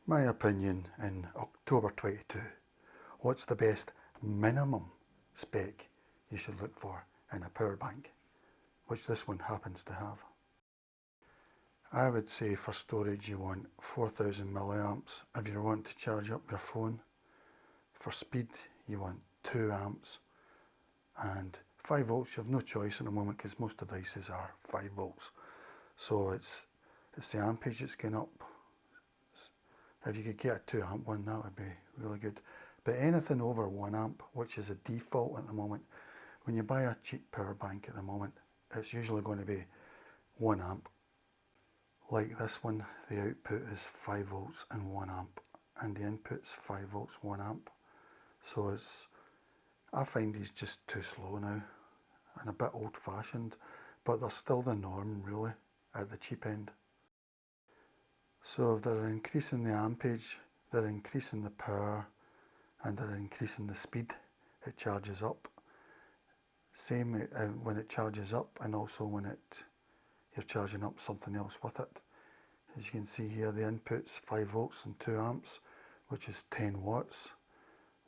My opinion in October 22. What's the best minimum spec you should look for in a power bank, which this one happens to have? I would say for storage you want 4000 milliamps if you want to charge up your phone. For speed you want 2 amps, and 5 volts you have no choice at the moment because most devices are 5 volts. So it's the ampage that's going up. If you could get a 2 amp one, that would be really good. But anything over 1 amp, which is a default at the moment, when you buy a cheap power bank at the moment, it's usually going to be 1 amp. Like this one, the output is 5 volts and 1 amp, and the input's 5 volts, 1 amp. So I find these just too slow now, and a bit old fashioned, but they're still the norm really, at the cheap end. So if they're increasing the ampage, they're increasing the power, and they're increasing the speed, it charges up. Same when it charges up, and also when you're charging up something else with it. As you can see here, the input's 5 volts and 2 amps, which is 10 watts.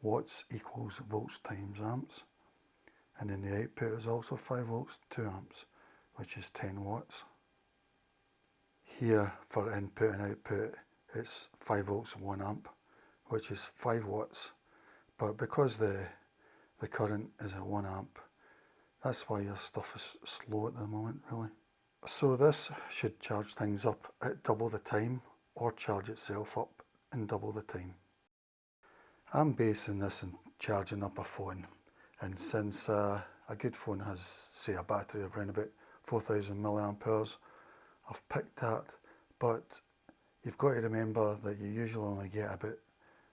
Watts equals volts times amps. And then the output is also 5 volts, 2 amps, which is 10 watts. Here for input and output, it's 5 volts, 1 amp, which is 5 watts. But because the current is at 1 amp, that's why your stuff is slow at the moment, really. So this should charge things up at double the time, or charge itself up in double the time. I'm basing this on charging up a phone, and since a good phone has, say, a battery of around about 4000 milliamp hours, I've picked that. But you've got to remember that you usually only get about,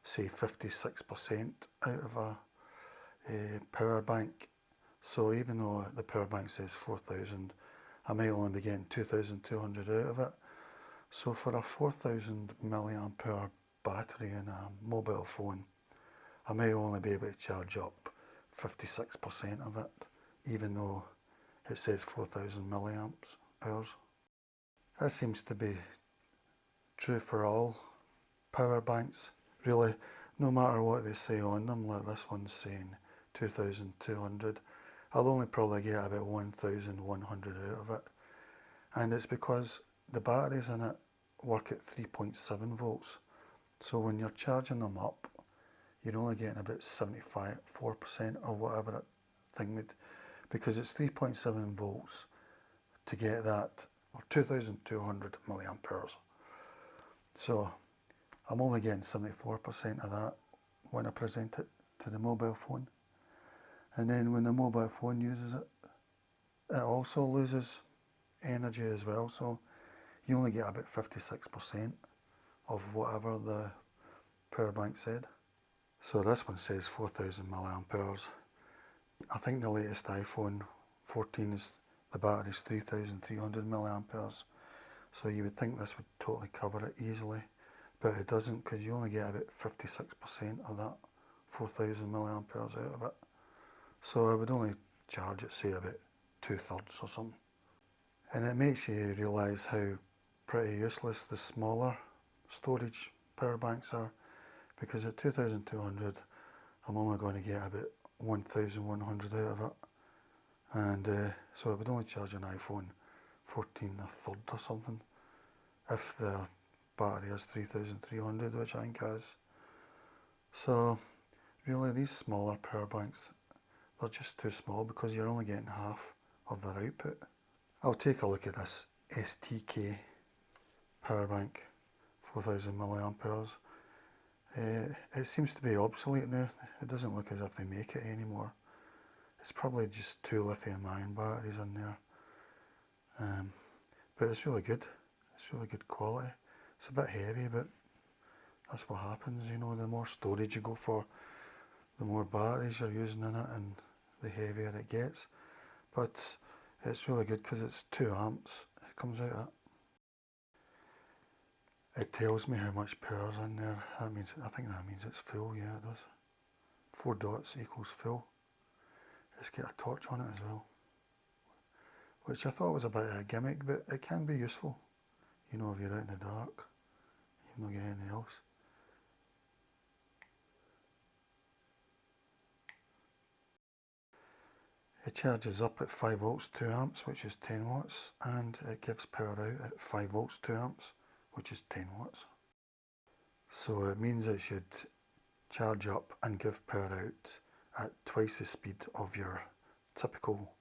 say, 56% out of a power bank. So even though the power bank says 4000, I might only be getting 2200 out of it. So for a 4000 milliamp hour battery in a mobile phone, I may only be able to charge up 56% of it, even though it says 4000 milliamps hours. That seems to be true for all power banks, really. No matter what they say on them, like this one's saying 2200, I'll only probably get about 1100 out of it. And it's because the batteries in it work at 3.7 volts. So when you're charging them up, you're only getting about 74% or whatever that thing would, because it's 3.7 volts to get that, or 2200 milliamp hours. So I'm only getting 74% of that when I present it to the mobile phone. And then when the mobile phone uses it, it also loses energy as well. So you only get about 56% of whatever the power bank said. So this one says 4000 milliamp hours. I think the latest iPhone 14 is, the battery's 3300 milliamp hours. So you would think this would totally cover it easily, but it doesn't, because you only get about 56% of that 4000 milliamp hours out of it. So I would only charge it, say, about 2/3 or something. And it makes you realise how pretty useless the smaller storage power banks are, because at 2200 I'm only going to get about 1100 out of it, and so I would only charge an iPhone 14 1/3 or something if their battery has 3300, which I think has. So really these smaller power banks, they're just too small because you're only getting half of their output. I'll take a look at this STK Powerbank 4000 milliamp hours. It seems to be obsolete now. It doesn't look as if they make it anymore. It's probably just 2 lithium ion batteries in there. But it's really good. It's really good quality. It's a bit heavy, but that's what happens, you know. The more storage you go for, the more batteries you're using in it, and the heavier it gets. But it's really good because it's 2 amps it comes out at. It tells me how much power's in there. I think that means it's full. Yeah, it does. 4 dots equals full. It's got a torch on it as well, which I thought was a bit of a gimmick, but it can be useful. You know, if you're out in the dark, you've not got anything else. It charges up at 5 volts 2 amps, which is 10 watts, and it gives power out at 5 volts 2 amps, which is 10 watts. So it means it should charge up and give power out at twice the speed of your typical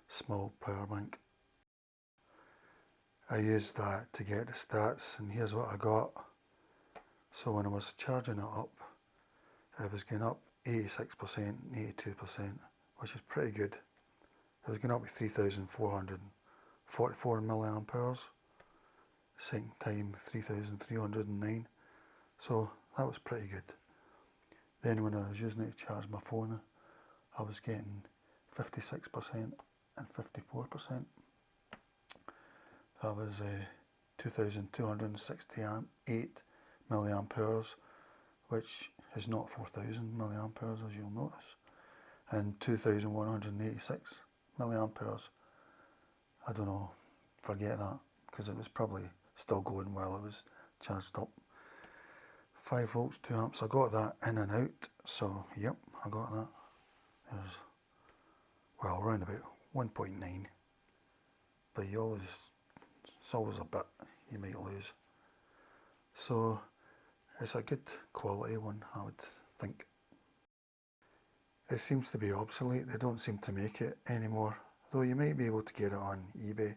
small power bank. I used that to get the stats, and here's what I got. So when I was charging it up, it was going up 86%, 82%, which is pretty good. It was going up to 3,444 milliamp hours. Second time 3,309. So that was pretty good. Then when I was using it to charge my phone, I was getting 56% and 54%. That was 2,268 milliamp hours, which is not 4,000 milliamp hours, as you'll notice, and 2,186 milliamp hours. I don't know, forget that, because it was probably still going while it was charged up. 5 volts 2 amps, I got that in and out, so yep, I got that. There's, well, around about 1.9, but it's always a bit you might lose. So it's a good quality one, I would think. It seems to be obsolete, they don't seem to make it anymore, though you might be able to get it on eBay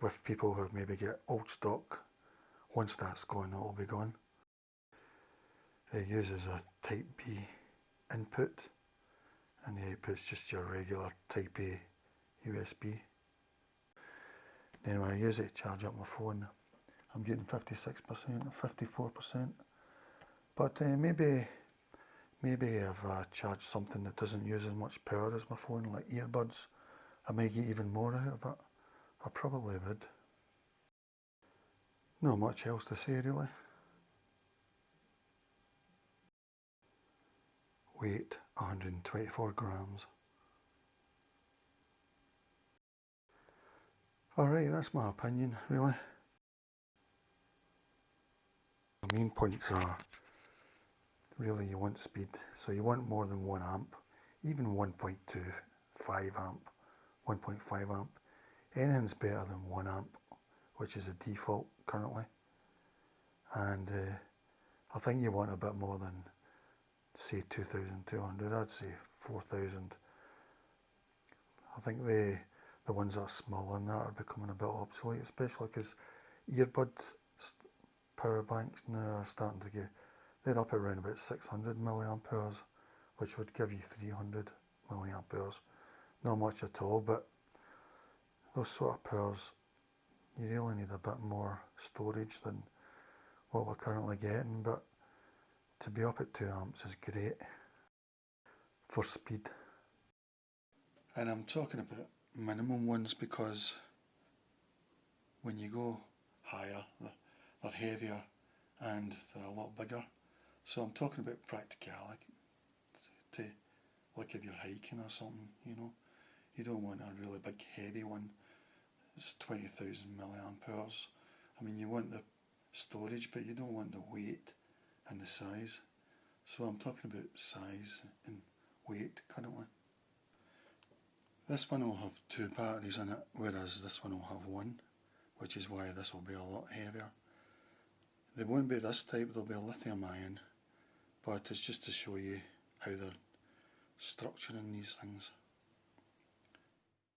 with people who maybe get old stock. Once that's gone, it'll be gone. It uses a Type B input, and the output's just your regular Type A USB. Then when I use it to charge up my phone, I'm getting 56% or 54%. But maybe if I charge something that doesn't use as much power as my phone, like earbuds, I might get even more out of it. I probably would. Not much else to say really. Weight 124 grams. Alright, that's my opinion really. The main points are, really you want speed, so you want more than 1 amp, even 1.25 amp, 1.5 amp. Anything's better than 1 amp, which is a default currently. And I think you want a bit more than, say, 2,200, I'd say 4,000. I think the ones that are smaller than that are becoming a bit obsolete, especially because earbud power banks now are starting to get, they're up at around about 600 milliamp hours, which would give you 300 milliamp hours. Not much at all, but those sort of powers, you really need a bit more storage than what we're currently getting, but to be up at 2 amps is great for speed. And I'm talking about minimum ones because when you go higher, they're heavier and they're a lot bigger. So I'm talking about practicality, to like if you're hiking or something, you know, you don't want a really big heavy one. It's 20,000 milliamp hours. I mean, you want the storage, but you don't want the weight and the size. So I'm talking about size and weight currently. This one will have 2 batteries in it, whereas this one will have 1, which is why this will be a lot heavier. They won't be this type, they'll be a lithium ion, but it's just to show you how they're structuring these things.